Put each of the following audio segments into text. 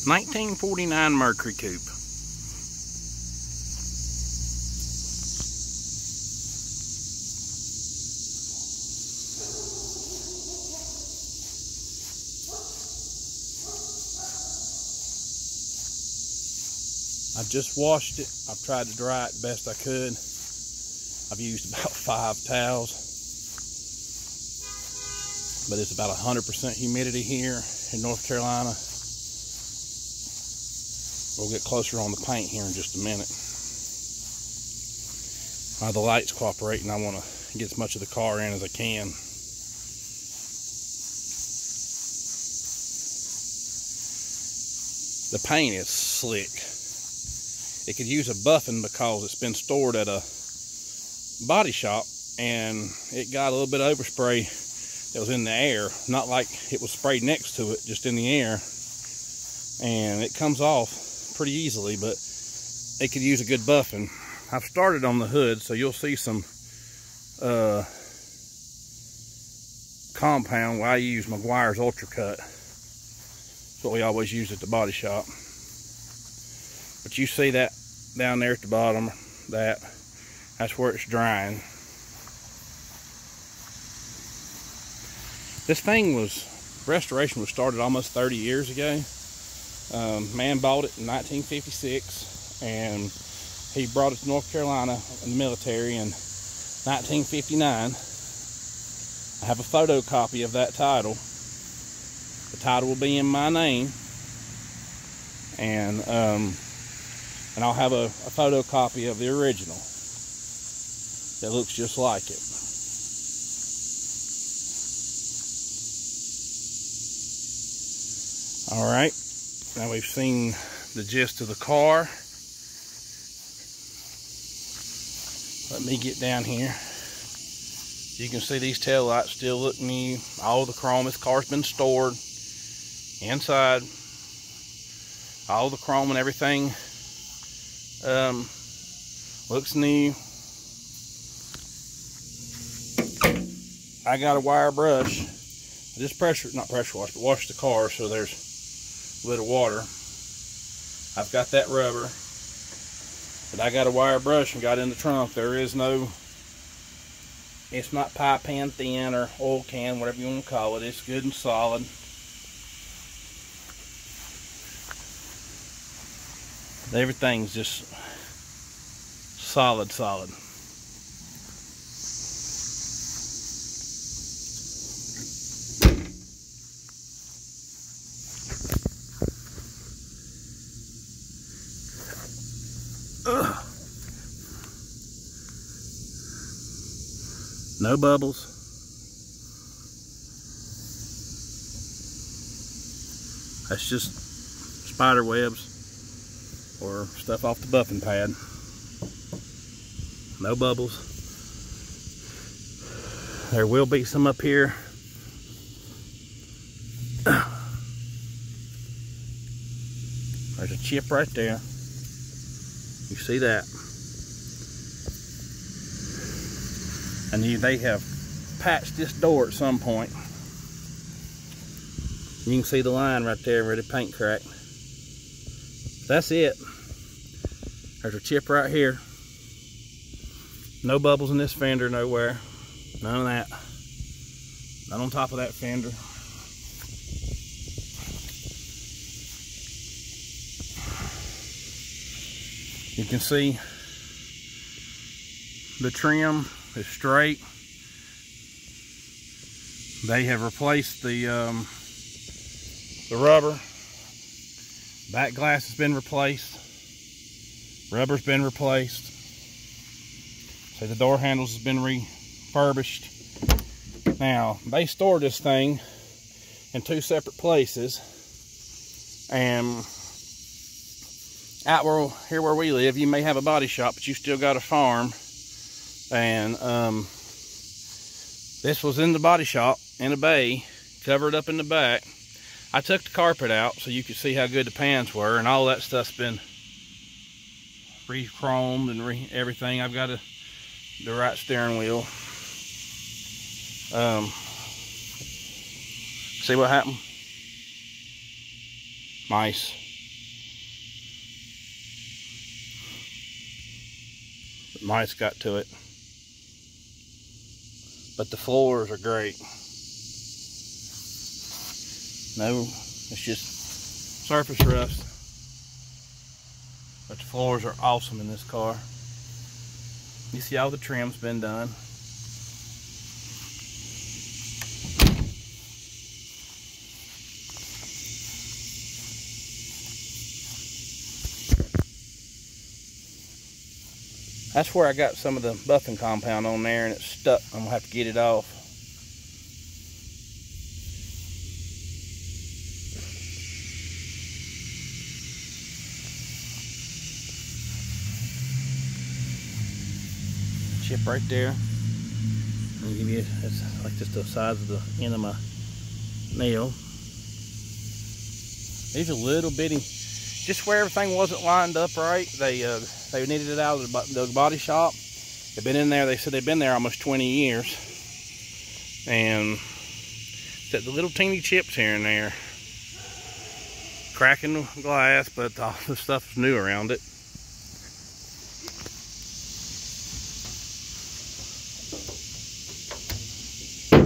1949 Mercury coupe. I've just washed it. I've tried to dry it best I could. I've used about 5 towels. But it's about 100% humidity here in North Carolina. We'll get closer on the paint here in just a minute. While the light's cooperating, I want to get as much of the car in as I can. The paint is slick. It could use a buffing because it's been stored at a body shop and it got a little bit of overspray that was in the air. Not like it was sprayed next to it, just in the air. And it comes off pretty easily, but it could use a good buffing. I've started on the hood, so you'll see some compound where I use Meguiar's Ultra Cut. That's what we always use at the body shop. But you see that down there at the bottom, that's where it's drying. This thing restoration was started almost 30 years ago. Man bought it in 1956 and he brought it to North Carolina in the military in 1959. I have a photocopy of that title. The title will be in my name, and I'll have a photocopy of the original that looks just like it. All right, now we've seen the gist of the car. Let me get down here. You can see these tail lights still look new. All the chrome, this car's been stored inside. All the chrome and everything looks new. I got a wire brush. I just not pressure wash, but wash the car so there's a little water. I've got that rubber. But I got a wire brush and got in the trunk. There is no, it's not pipe pan thin or oil can, whatever you want to call it. It's good and solid. Everything's just solid. Ugh. No bubbles. That's just spider webs or stuff off the buffing pad. No bubbles. There will be some up here. There's a chip right there. You see that? And they have patched this door at some point. You can see the line right there where the paint cracked. That's it. There's a chip right here. No bubbles in this fender nowhere. None of that. None on top of that fender. You can see the trim is straight. They have replaced the rubber. Back glass has been replaced. Rubber's been replaced. So the door handles has been refurbished. Now, they store this thing in 2 separate places. And out here where we live, you may have a body shop, but you still got a farm. And this was in the body shop in a bay, covered up in the back. I took the carpet out so you could see how good the pans were, and all that stuff's been re-chromed and everything. I've got the right steering wheel. See what happened? Nice. mice got to it. But the floors are great. No, it's just surface rust. But the floors are awesome in this car. You see all the trim's been done. That's where I got some of the buffing compound on there and it's stuck. I'm gonna have to get it off. Chip right there. I'll give you, it's like just the size of the end of my nail. These are little bitty, just where everything wasn't lined up right. They needed it out of the body shop. They've been in there, they said they've been there almost 20 years. And got the little teeny chips here and there. Cracking the glass, but all the stuff is new around it.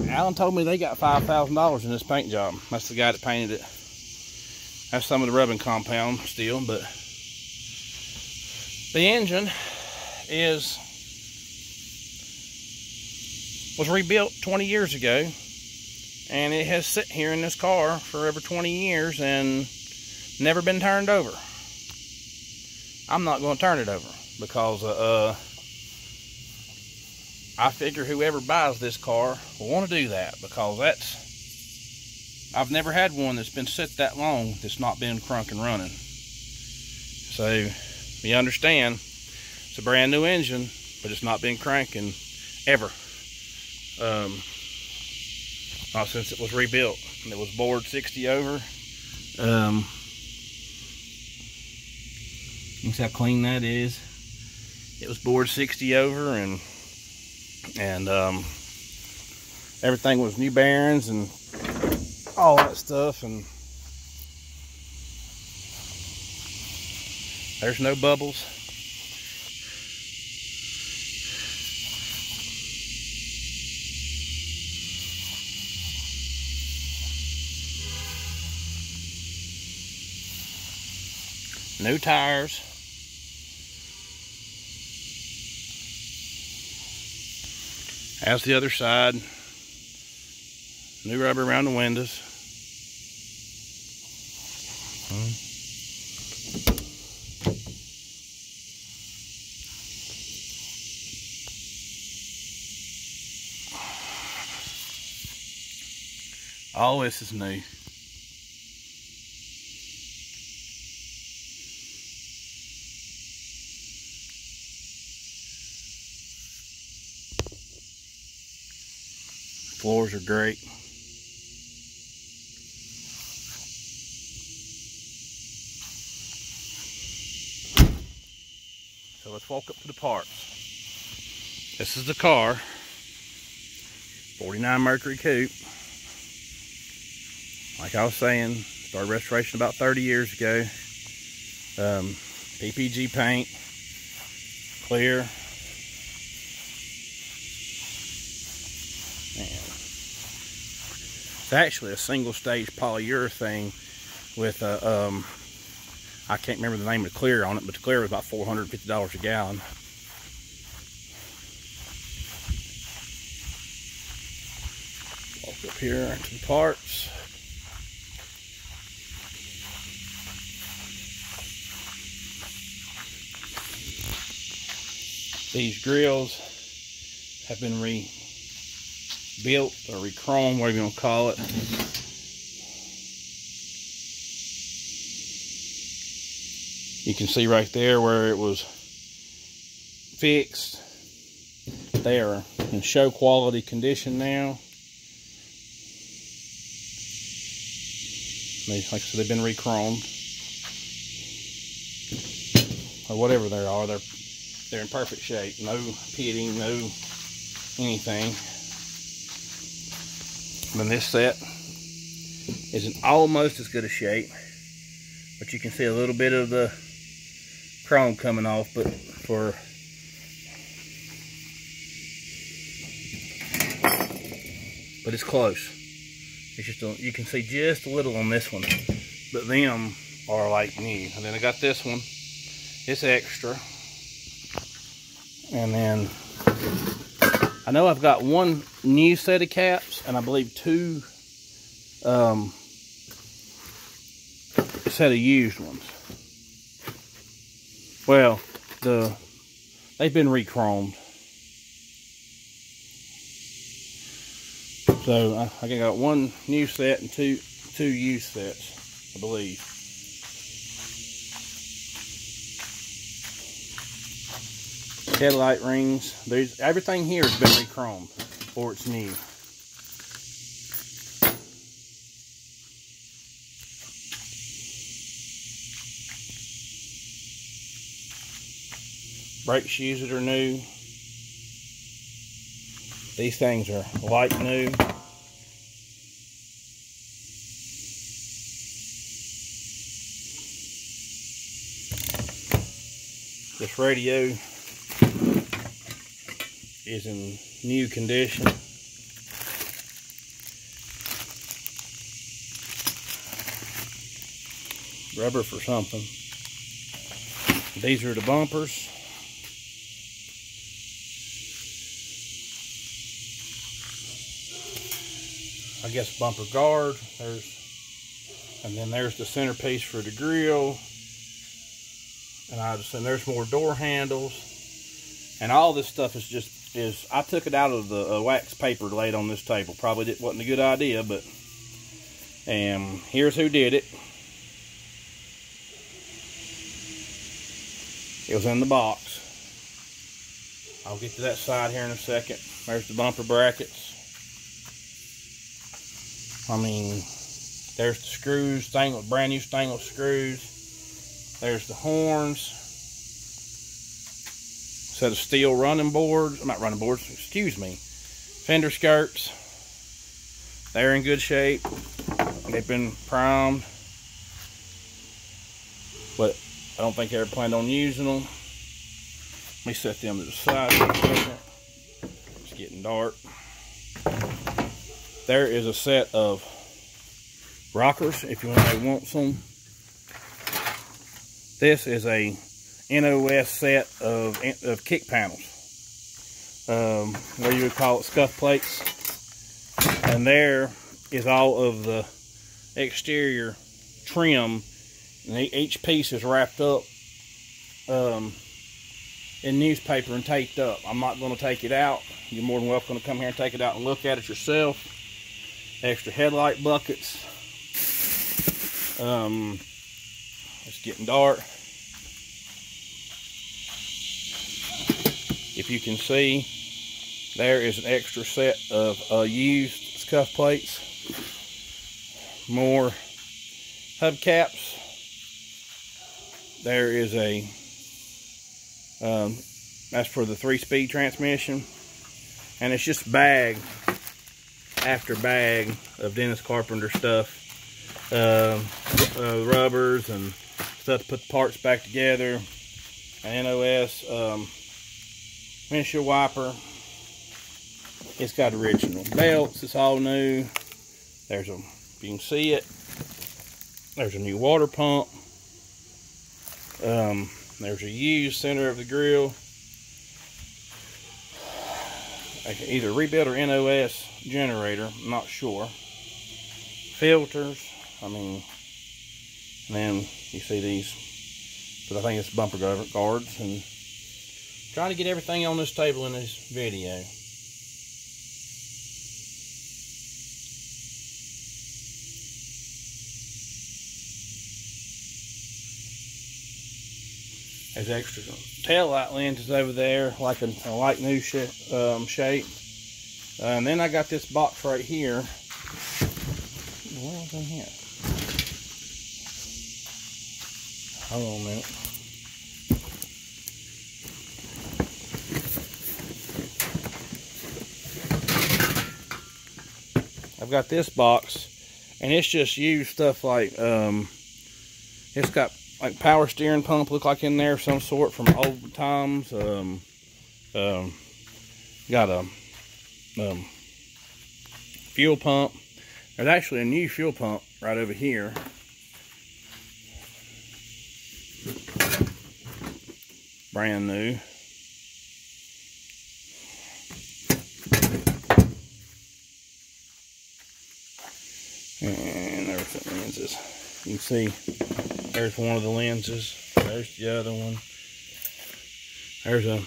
Alan told me they got $5,000 in this paint job. That's the guy that painted it. That's some of the rubbing compound still, but the engine was rebuilt 20 years ago, and it has sit here in this car for over 20 years and never been turned over. I'm not going to turn it over because I figure whoever buys this car will want to do that, because I've never had one that's been sit that long that's not been crunk and running. So you understand, it's a brand new engine, but it's not been cranking ever. Not since it was rebuilt. And it was bored 60 over. You see how clean that is. It was bored 60 over, and everything was new bearings and all that stuff, and there's no bubbles. New tires. As the other side. New rubber around the windows. All this is new. Floors are great. So let's walk up to the parts. This is the car. 49 Mercury coupe. Like I was saying, started restoration about 30 years ago. PPG paint, clear. It's actually a single stage polyurethane with a, I can't remember the name of the clear on it, but the clear was about $450 a gallon. Walk up here to the parts. These grills have been rebuilt or re-chromed, whatever you want to call it. You can see right there where it was fixed. They are in show quality condition now. Like I said, they've been re-chromed. Or whatever they are, they're in perfect shape. No pitting, no anything. Then this set is in almost as good a shape, but you can see a little bit of the chrome coming off, but for but it's close. It's just you can see just a little on this one, but them are like new. And then I got this one. It's extra. And then I know I've got one new set of caps, and I believe two set of used ones. Well, they've been re-chromed. So I got one new set and two used sets, I believe. Headlight rings. Everything here has been re-chromed, or it's new. Brake shoes that are new. These things are like new. This radio is in new condition. Rubber for something. These are the bumpers. I guess bumper guard. And then there's the centerpiece for the grill. And there's more door handles. And all this stuff is I took it out of the wax paper laid on this table. Probably wasn't a good idea, but here's who did it. It was in the box. I'll get to that side here in a second. There's the bumper brackets. I mean, there's the screws, brand new stainless screws. There's the horns. Set of steel running boards. Not running boards, excuse me. Fender skirts. They're in good shape. They've been primed. But I don't think I ever planned on using them. Let me set them to the side for a second. It's getting dark. There is a set of rockers if you want some. This is a NOS set of kick panels. What you would call it, scuff plates. And there is all of the exterior trim. And each piece is wrapped up in newspaper and taped up. I'm not going to take it out. You're more than welcome to come here and take it out and look at it yourself. Extra headlight buckets. It's getting dark. If you can see, there is an extra set of used scuff plates. More hubcaps. There is a, that's for the 3-speed transmission. And it's just bag after bag of Dennis Carpenter stuff. Rubbers and stuff to put the parts back together. An NOS windshield wiper. It's got original belts. It's all new. There's a, if you can see it, there's a new water pump. There's a used center of the grill. Either rebuild or NOS generator, I'm not sure. Filters, I mean, and then you see these, but I think it's bumper guards, and trying to get everything on this table in this video. There's extra tail light lenses over there, like a light new shape. And then I got this box right here. What was in here? Hold on a minute. I've got this box, and it's just used stuff like, it's got like power steering pump look like in there of some sort from old times. Got a fuel pump. There's actually a new fuel pump right over here. Brand new. And there's the lenses. You can see there's one of the lenses. There's the other one. There's a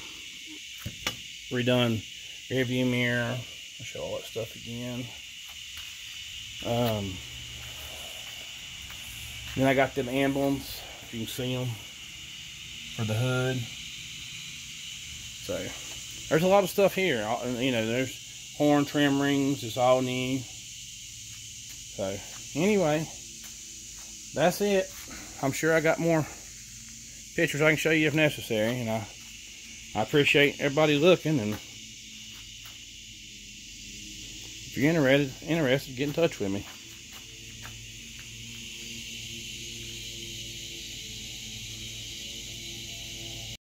redone rearview mirror. I'll show all that stuff again. Then I got them emblems, if you can see them, for the hood. So there's a lot of stuff here. You know, there's horn trim rings. It's all new. So anyway, that's it. I'm sure I got more pictures I can show you if necessary, and I appreciate everybody looking. And if you're interested, get in touch with me.